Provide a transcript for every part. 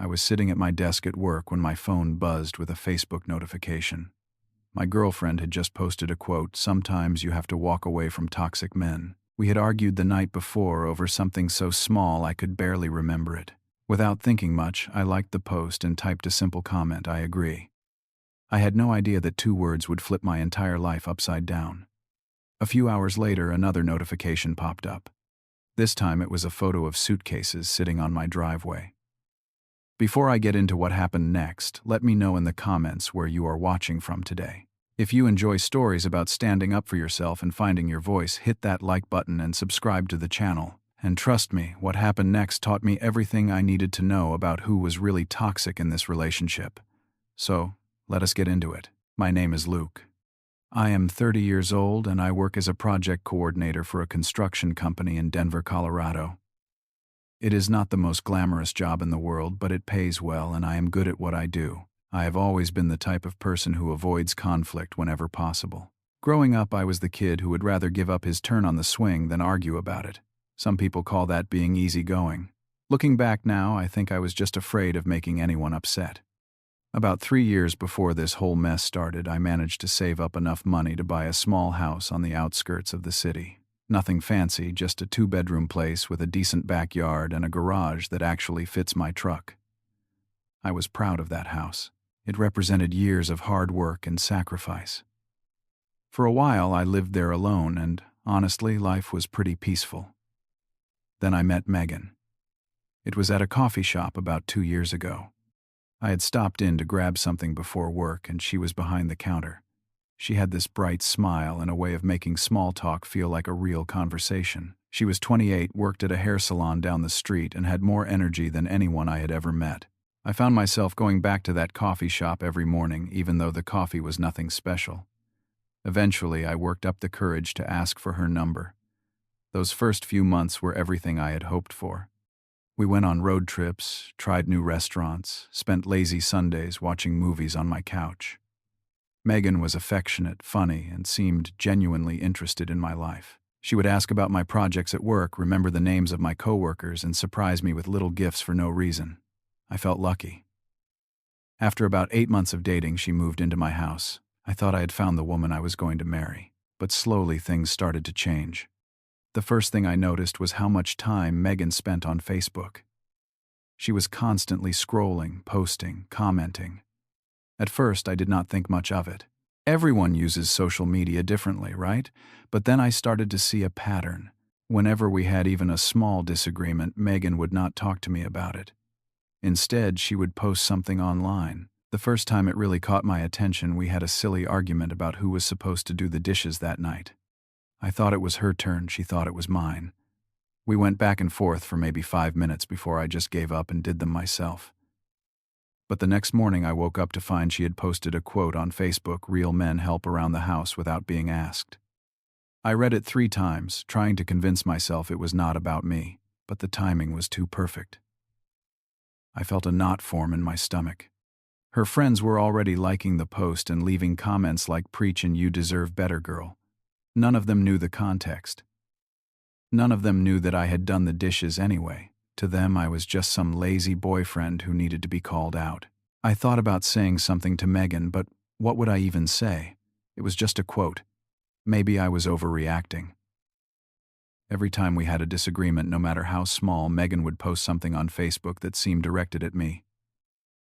I was sitting at my desk at work when my phone buzzed with a Facebook notification. My girlfriend had just posted a quote, "Sometimes you have to walk away from toxic men." We had argued the night before over something so small I could barely remember it. Without thinking much, I liked the post and typed a simple comment, "I agree." I had no idea that 2 words would flip my entire life upside down. A few hours later, another notification popped up. This time it was a photo of suitcases sitting on my driveway. Before I get into what happened next, let me know in the comments where you are watching from today. If you enjoy stories about standing up for yourself and finding your voice, hit that like button and subscribe to the channel. And trust me, what happened next taught me everything I needed to know about who was really toxic in this relationship. So, let us get into it. My name is Luke. I am 30 years old and I work as a project coordinator for a construction company in Denver, Colorado. It is not the most glamorous job in the world, but it pays well and I am good at what I do. I have always been the type of person who avoids conflict whenever possible. Growing up, I was the kid who would rather give up his turn on the swing than argue about it. Some people call that being easygoing. Looking back now, I think I was just afraid of making anyone upset. About 3 years before this whole mess started, I managed to save up enough money to buy a small house on the outskirts of the city. Nothing fancy, just a 2-bedroom place with a decent backyard and a garage that actually fits my truck. I was proud of that house. It represented years of hard work and sacrifice. For a while, I lived there alone, and honestly, life was pretty peaceful. Then I met Megan. It was at a coffee shop about 2 years ago. I had stopped in to grab something before work, and she was behind the counter. She had this bright smile and a way of making small talk feel like a real conversation. She was 28, worked at a hair salon down the street, and had more energy than anyone I had ever met. I found myself going back to that coffee shop every morning, even though the coffee was nothing special. Eventually, I worked up the courage to ask for her number. Those first few months were everything I had hoped for. We went on road trips, tried new restaurants, spent lazy Sundays watching movies on my couch. Megan was affectionate, funny, and seemed genuinely interested in my life. She would ask about my projects at work, remember the names of my coworkers, and surprise me with little gifts for no reason. I felt lucky. After about 8 months of dating, she moved into my house. I thought I had found the woman I was going to marry, but slowly things started to change. The first thing I noticed was how much time Megan spent on Facebook. She was constantly scrolling, posting, commenting. At first, I did not think much of it. Everyone uses social media differently, right? But then I started to see a pattern. Whenever we had even a small disagreement, Megan would not talk to me about it. Instead, she would post something online. The first time it really caught my attention, we had a silly argument about who was supposed to do the dishes that night. I thought it was her turn, she thought it was mine. We went back and forth for maybe 5 minutes before I just gave up and did them myself. But the next morning I woke up to find she had posted a quote on Facebook, "Real men help around the house without being asked." I read it 3 times, trying to convince myself it was not about me, but the timing was too perfect. I felt a knot form in my stomach. Her friends were already liking the post and leaving comments like, "Preach and you deserve better, girl." None of them knew the context. None of them knew that I had done the dishes anyway. To them, I was just some lazy boyfriend who needed to be called out. I thought about saying something to Megan, but what would I even say? It was just a quote. Maybe I was overreacting. Every time we had a disagreement, no matter how small, Megan would post something on Facebook that seemed directed at me.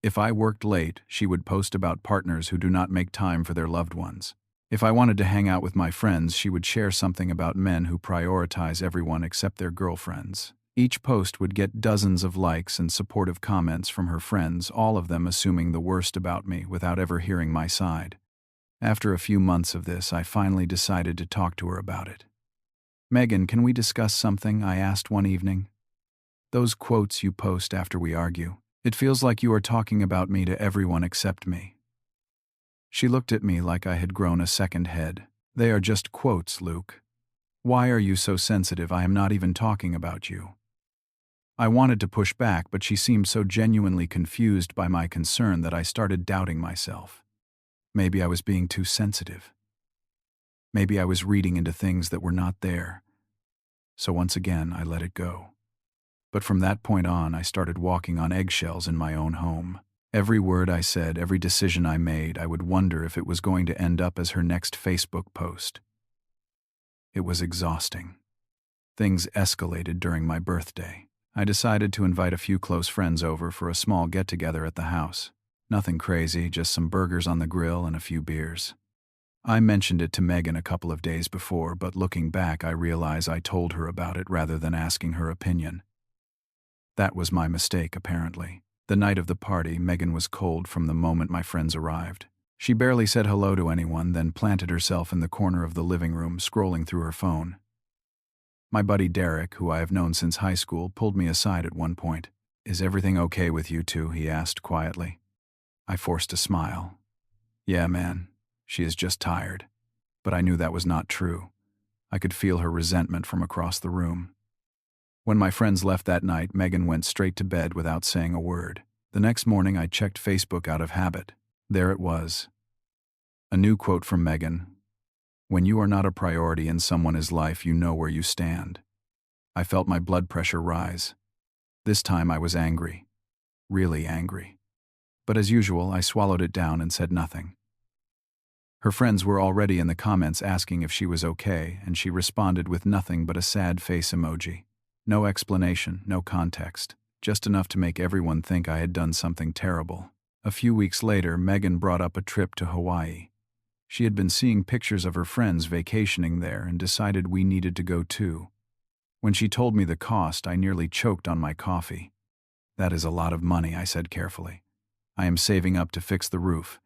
If I worked late, she would post about partners who do not make time for their loved ones. If I wanted to hang out with my friends, she would share something about men who prioritize everyone except their girlfriends. Each post would get dozens of likes and supportive comments from her friends, all of them assuming the worst about me without ever hearing my side. After a few months of this, I finally decided to talk to her about it. "Megan, can we discuss something?" I asked one evening. "Those quotes you post after we argue, it feels like you are talking about me to everyone except me." She looked at me like I had grown a second head. "They are just quotes, Luke. Why are you so sensitive? I am not even talking about you." I wanted to push back, but she seemed so genuinely confused by my concern that I started doubting myself. Maybe I was being too sensitive. Maybe I was reading into things that were not there. So once again, I let it go. But from that point on, I started walking on eggshells in my own home. Every word I said, every decision I made, I would wonder if it was going to end up as her next Facebook post. It was exhausting. Things escalated during my birthday. I decided to invite a few close friends over for a small get-together at the house. Nothing crazy, just some burgers on the grill and a few beers. I mentioned it to Megan a couple of days before, but looking back, I realize I told her about it rather than asking her opinion. That was my mistake, apparently. The night of the party, Megan was cold from the moment my friends arrived. She barely said hello to anyone, then planted herself in the corner of the living room, scrolling through her phone. My buddy Derek, who I have known since high school, pulled me aside at one point. "Is everything okay with you two?" he asked quietly. I forced a smile. "Yeah, man. She is just tired." But I knew that was not true. I could feel her resentment from across the room. When my friends left that night, Megan went straight to bed without saying a word. The next morning, I checked Facebook out of habit. There it was. A new quote from Megan. "When you are not a priority in someone's life, you know where you stand." I felt my blood pressure rise. This time I was angry. Really angry. But as usual, I swallowed it down and said nothing. Her friends were already in the comments asking if she was okay, and she responded with nothing but a sad face emoji. No explanation, no context, just enough to make everyone think I had done something terrible. A few weeks later, Megan brought up a trip to Hawaii. She had been seeing pictures of her friends vacationing there and decided we needed to go too. When she told me the cost, I nearly choked on my coffee. "That is a lot of money," I said carefully. "I am saving up to fix the roof.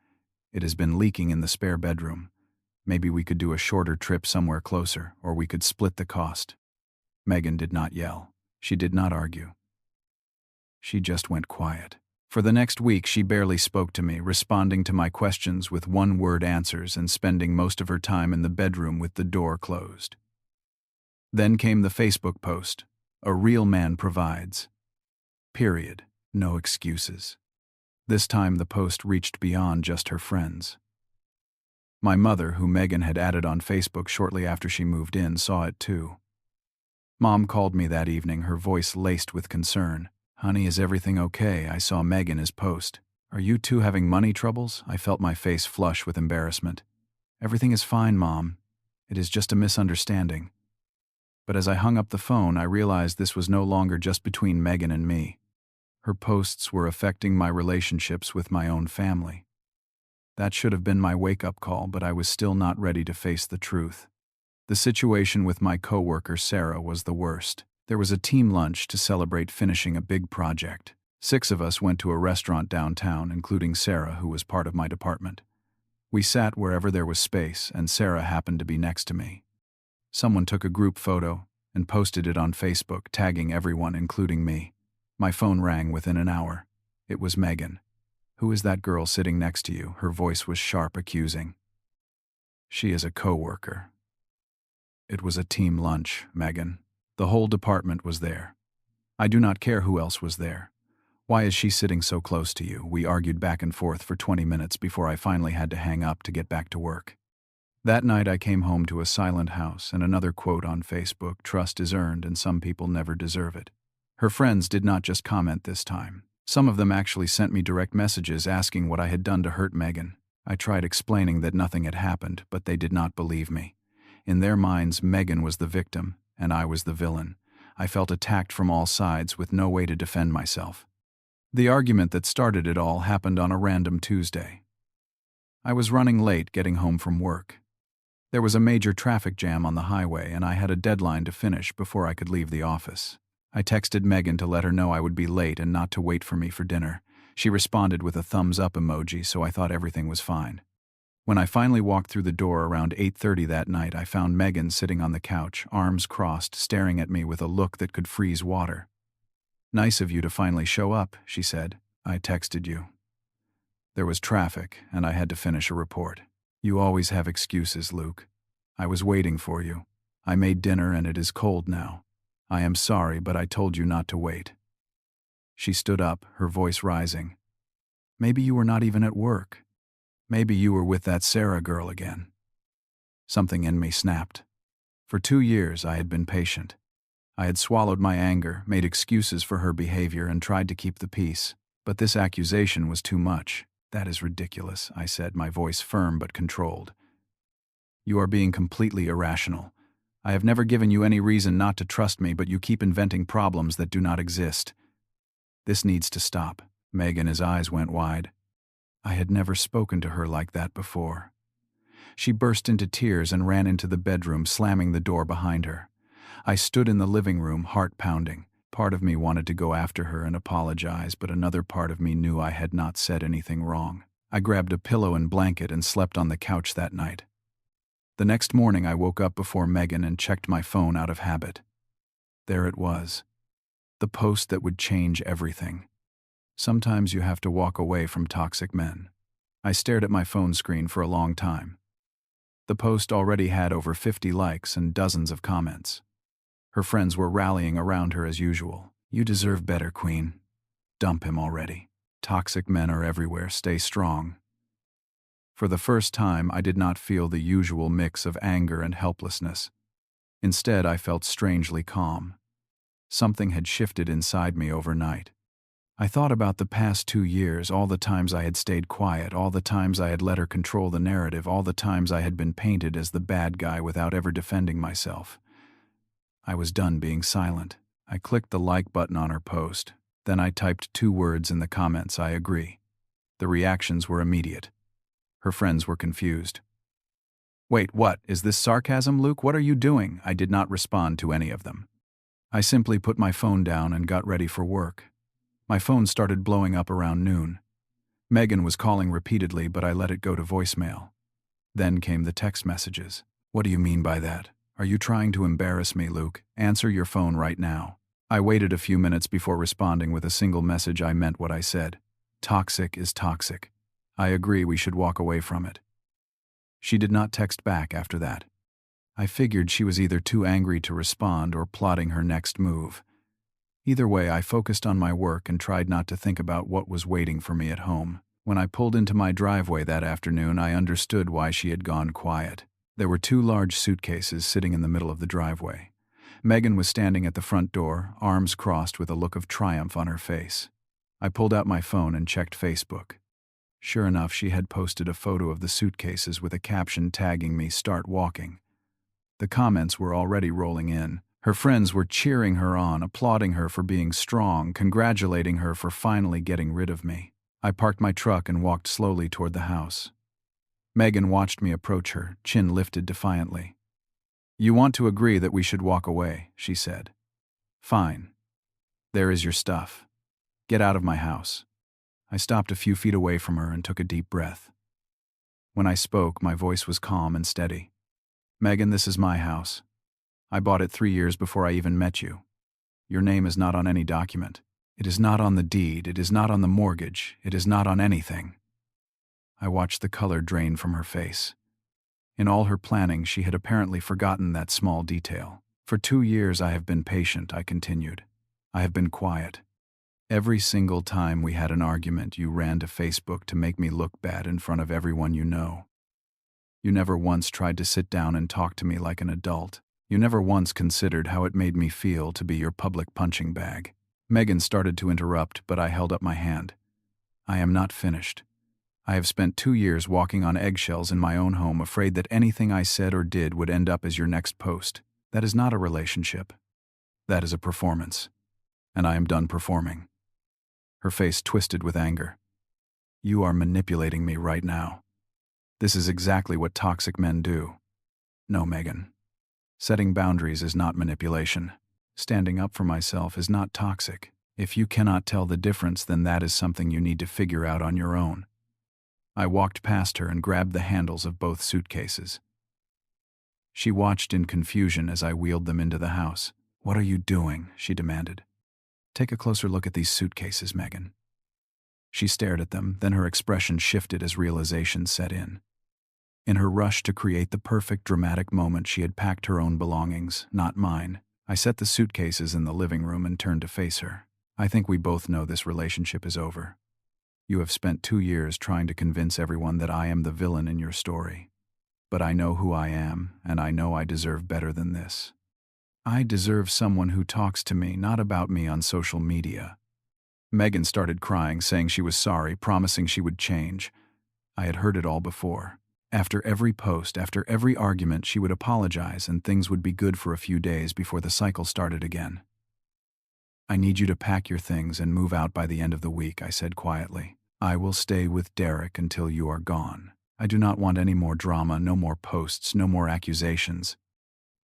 It has been leaking in the spare bedroom. Maybe we could do a shorter trip somewhere closer, or we could split the cost." Megan did not yell. She did not argue. She just went quiet. For the next week, she barely spoke to me, responding to my questions with one-word answers and spending most of her time in the bedroom with the door closed. Then came the Facebook post. "A real man provides." Period. No excuses. This time the post reached beyond just her friends. My mother, who Megan had added on Facebook shortly after she moved in, saw it too. Mom called me that evening, her voice laced with concern. "Honey, is everything okay? I saw Megan's post. Are you two having money troubles?" I felt my face flush with embarrassment. "Everything is fine, Mom. It is just a misunderstanding." But as I hung up the phone, I realized this was no longer just between Megan and me. Her posts were affecting my relationships with my own family. That should have been my wake-up call, but I was still not ready to face the truth. The situation with my coworker Sarah was the worst. There was a team lunch to celebrate finishing a big project. 6 of us went to a restaurant downtown, including Sarah, who was part of my department. We sat wherever there was space, and Sarah happened to be next to me. Someone took a group photo and posted it on Facebook, tagging everyone, including me. My phone rang within an hour. It was Megan. "Who is that girl sitting next to you?" Her voice was sharp, accusing. "She is a coworker." "It was a team lunch, Megan. The whole department was there. I do not care who else was there. Why is she sitting so close to you?" We argued back and forth for 20 minutes before I finally had to hang up to get back to work. That night I came home to a silent house and another quote on Facebook: "Trust is earned and some people never deserve it." Her friends did not just comment this time. Some of them actually sent me direct messages asking what I had done to hurt Megan. I tried explaining that nothing had happened, but they did not believe me. In their minds, Megan was the victim, and I was the villain. I felt attacked from all sides with no way to defend myself. The argument that started it all happened on a random Tuesday. I was running late getting home from work. There was a major traffic jam on the highway, and I had a deadline to finish before I could leave the office. I texted Megan to let her know I would be late and not to wait for me for dinner. She responded with a thumbs-up emoji, so I thought everything was fine. When I finally walked through the door around 8:30 that night, I found Megan sitting on the couch, arms crossed, staring at me with a look that could freeze water. "Nice of you to finally show up," she said. "I texted you. There was traffic, and I had to finish a report. You always have excuses, Luke. I was waiting for you. I made dinner and it is cold now. I am sorry, but I told you not to wait." She stood up, her voice rising. "Maybe you were not even at work. Maybe you were with that Sarah girl again." Something in me snapped. For 2 years I had been patient. I had swallowed my anger, made excuses for her behavior, and tried to keep the peace. But this accusation was too much. "That is ridiculous," I said, my voice firm but controlled. "You are being completely irrational. I have never given you any reason not to trust me, but you keep inventing problems that do not exist. This needs to stop." Megan's eyes went wide. I had never spoken to her like that before. She burst into tears and ran into the bedroom, slamming the door behind her. I stood in the living room, heart pounding. Part of me wanted to go after her and apologize, but another part of me knew I had not said anything wrong. I grabbed a pillow and blanket and slept on the couch that night. The next morning I woke up before Megan and checked my phone out of habit. There it was. The post that would change everything. Sometimes you have to walk away from toxic men. I stared at my phone screen for a long time. The post already had over 50 likes and dozens of comments. Her friends were rallying around her as usual. "You deserve better, Queen. Dump him already. Toxic men are everywhere. Stay strong." For the first time, I did not feel the usual mix of anger and helplessness. Instead, I felt strangely calm. Something had shifted inside me overnight. I thought about the past 2 years, all the times I had stayed quiet, all the times I had let her control the narrative, all the times I had been painted as the bad guy without ever defending myself. I was done being silent. I clicked the like button on her post. Then I typed 2 words in the comments: "I agree." The reactions were immediate. Her friends were confused. "Wait, what? Is this sarcasm, Luke? What are you doing?" I did not respond to any of them. I simply put my phone down and got ready for work. My phone started blowing up around noon. Megan was calling repeatedly, but I let it go to voicemail. Then came the text messages. "What do you mean by that? Are you trying to embarrass me, Luke? Answer your phone right now." I waited a few minutes before responding with a single message. I meant what I said. Toxic is toxic. I agree we should walk away from it. She did not text back after that. I figured she was either too angry to respond or plotting her next move. Either way, I focused on my work and tried not to think about what was waiting for me at home. When I pulled into my driveway that afternoon, I understood why she had gone quiet. There were 2 large suitcases sitting in the middle of the driveway. Megan was standing at the front door, arms crossed with a look of triumph on her face. I pulled out my phone and checked Facebook. Sure enough, she had posted a photo of the suitcases with a caption tagging me, "Start walking." The comments were already rolling in. Her friends were cheering her on, applauding her for being strong, congratulating her for finally getting rid of me. I parked my truck and walked slowly toward the house. Megan watched me approach her, chin lifted defiantly. "You want to agree that we should walk away," she said. "Fine. There is your stuff. Get out of my house." I stopped a few feet away from her and took a deep breath. When I spoke, my voice was calm and steady. "Megan, this is my house. I bought it 3 years before I even met you. Your name is not on any document. It is not on the deed. It is not on the mortgage. It is not on anything." I watched the color drain from her face. In all her planning, she had apparently forgotten that small detail. "For 2 years I have been patient," I continued. "I have been quiet. Every single time we had an argument, you ran to Facebook to make me look bad in front of everyone you know. You never once tried to sit down and talk to me like an adult. You never once considered how it made me feel to be your public punching bag." Megan started to interrupt, but I held up my hand. "I am not finished. I have spent 2 years walking on eggshells in my own home, afraid that anything I said or did would end up as your next post. That is not a relationship. That is a performance. And I am done performing." Her face twisted with anger. "You are manipulating me right now. This is exactly what toxic men do." "No, Megan. Setting boundaries is not manipulation. Standing up for myself is not toxic. If you cannot tell the difference, then that is something you need to figure out on your own." I walked past her and grabbed the handles of both suitcases. She watched in confusion as I wheeled them into the house. "What are you doing?" she demanded. "Take a closer look at these suitcases, Megan." She stared at them, then her expression shifted as realization set in. In her rush to create the perfect dramatic moment, she had packed her own belongings, not mine. I set the suitcases in the living room and turned to face her. "I think we both know this relationship is over. You have spent 2 years trying to convince everyone that I am the villain in your story. But I know who I am, and I know I deserve better than this. I deserve someone who talks to me, not about me on social media. Megan started crying, saying she was sorry, promising she would change. I had heard it all before. After every post, after every argument, she would apologize and things would be good for a few days before the cycle started again. I need you to pack your things and move out by the end of the week, I said quietly. I will stay with Derek until you are gone. I do not want any more drama, no more posts, no more accusations.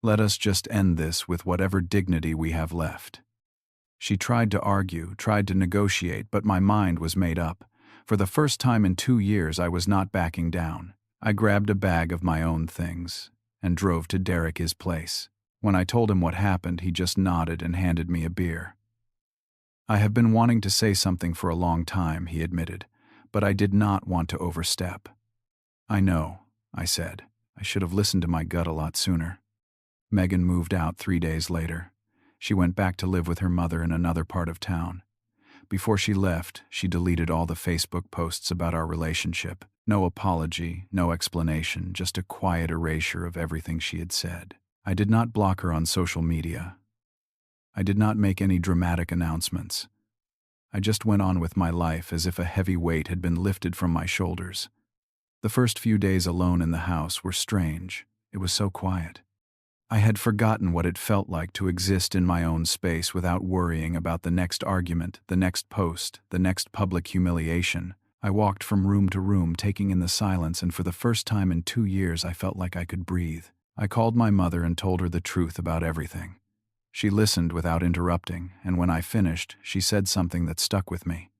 Let us just end this with whatever dignity we have left. She tried to argue, tried to negotiate, but my mind was made up. For the first time in 2 years, I was not backing down. I grabbed a bag of my own things and drove to Derek's place. When I told him what happened, he just nodded and handed me a beer. I have been wanting to say something for a long time, he admitted, but I did not want to overstep. I know, I said. I should have listened to my gut a lot sooner. Megan moved out 3 days later. She went back to live with her mother in another part of town. Before she left, she deleted all the Facebook posts about our relationship. No apology, no explanation, just a quiet erasure of everything she had said. I did not block her on social media. I did not make any dramatic announcements. I just went on with my life as if a heavy weight had been lifted from my shoulders. The first few days alone in the house were strange. It was so quiet. I had forgotten what it felt like to exist in my own space without worrying about the next argument, the next post, the next public humiliation. I walked from room to room, taking in the silence, and for the first time in 2 years I felt like I could breathe. I called my mother and told her the truth about everything. She listened without interrupting, and when I finished, she said something that stuck with me.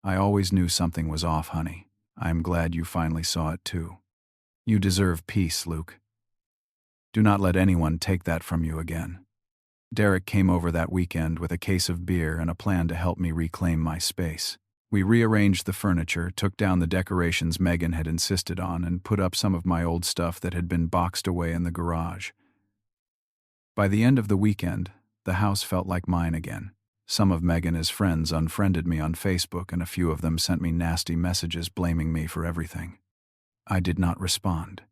I always knew something was off, honey. I am glad you finally saw it too. You deserve peace, Luke. Do not let anyone take that from you again. Derek came over that weekend with a case of beer and a plan to help me reclaim my space. We rearranged the furniture, took down the decorations Megan had insisted on, and put up some of my old stuff that had been boxed away in the garage. By the end of the weekend, the house felt like mine again. Some of Megan's friends unfriended me on Facebook, and a few of them sent me nasty messages blaming me for everything. I did not respond.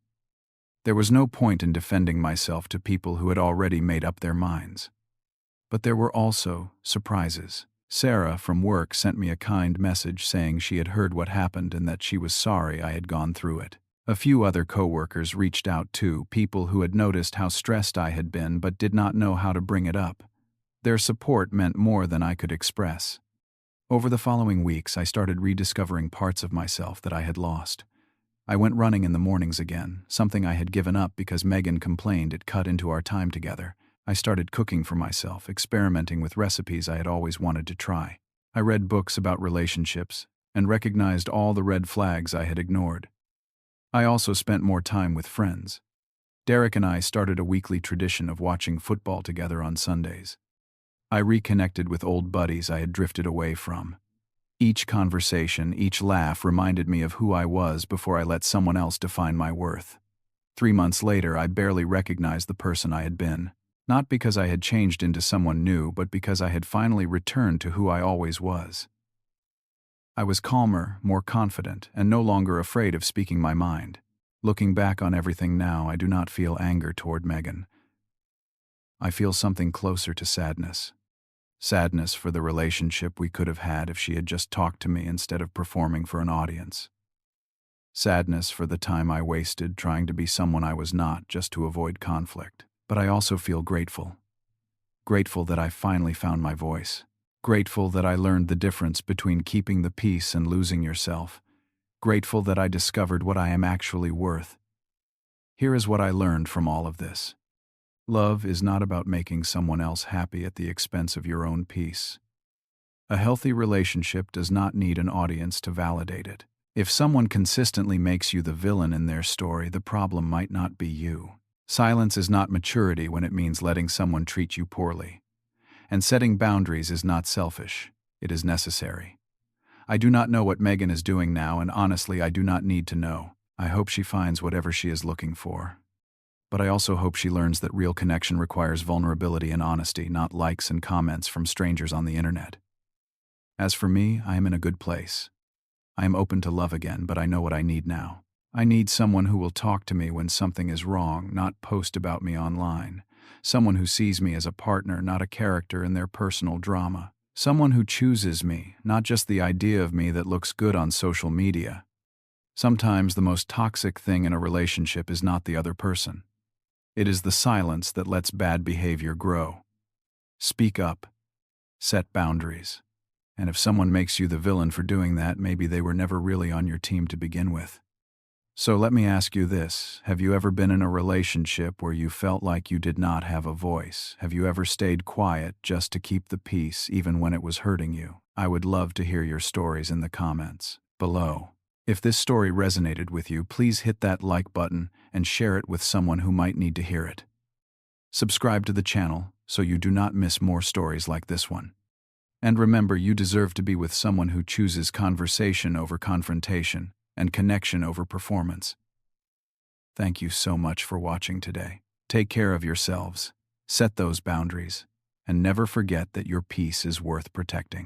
There was no point in defending myself to people who had already made up their minds. But there were also surprises. Sarah from work sent me a kind message saying she had heard what happened and that she was sorry I had gone through it. A few other coworkers reached out too, people who had noticed how stressed I had been but did not know how to bring it up. Their support meant more than I could express. Over the following weeks, I started rediscovering parts of myself that I had lost. I went running in the mornings again, something I had given up because Megan complained it cut into our time together. I started cooking for myself, experimenting with recipes I had always wanted to try. I read books about relationships and recognized all the red flags I had ignored. I also spent more time with friends. Derek and I started a weekly tradition of watching football together on Sundays. I reconnected with old buddies I had drifted away from. Each conversation, each laugh reminded me of who I was before I let someone else define my worth. 3 months later, I barely recognized the person I had been. Not because I had changed into someone new, but because I had finally returned to who I always was. I was calmer, more confident, and no longer afraid of speaking my mind. Looking back on everything now, I do not feel anger toward Megan. I feel something closer to sadness. Sadness for the relationship we could have had if she had just talked to me instead of performing for an audience. Sadness for the time I wasted trying to be someone I was not just to avoid conflict. But I also feel grateful. Grateful that I finally found my voice. Grateful that I learned the difference between keeping the peace and losing yourself. Grateful that I discovered what I am actually worth. Here is what I learned from all of this. Love is not about making someone else happy at the expense of your own peace. A healthy relationship does not need an audience to validate it. If someone consistently makes you the villain in their story, the problem might not be you. Silence is not maturity when it means letting someone treat you poorly. And setting boundaries is not selfish. It is necessary. I do not know what Megan is doing now, and honestly, I do not need to know. I hope she finds whatever she is looking for. But I also hope she learns that real connection requires vulnerability and honesty, not likes and comments from strangers on the internet. As for me, I am in a good place. I am open to love again, but I know what I need now. I need someone who will talk to me when something is wrong, not post about me online. someone who sees me as a partner, not a character in their personal drama. Someone who chooses me, not just the idea of me that looks good on social media. Sometimes the most toxic thing in a relationship is not the other person. It is the silence that lets bad behavior grow. Speak up. Set boundaries. And if someone makes you the villain for doing that, maybe they were never really on your team to begin with. So let me ask you this. Have you ever been in a relationship where you felt like you did not have a voice? Have you ever stayed quiet just to keep the peace even when it was hurting you? I would love to hear your stories in the comments below. If this story resonated with you, please hit that like button and share it with someone who might need to hear it. Subscribe to the channel so you do not miss more stories like this one. And remember, you deserve to be with someone who chooses conversation over confrontation and connection over performance. Thank you so much for watching today. Take care of yourselves, set those boundaries, and never forget that your peace is worth protecting.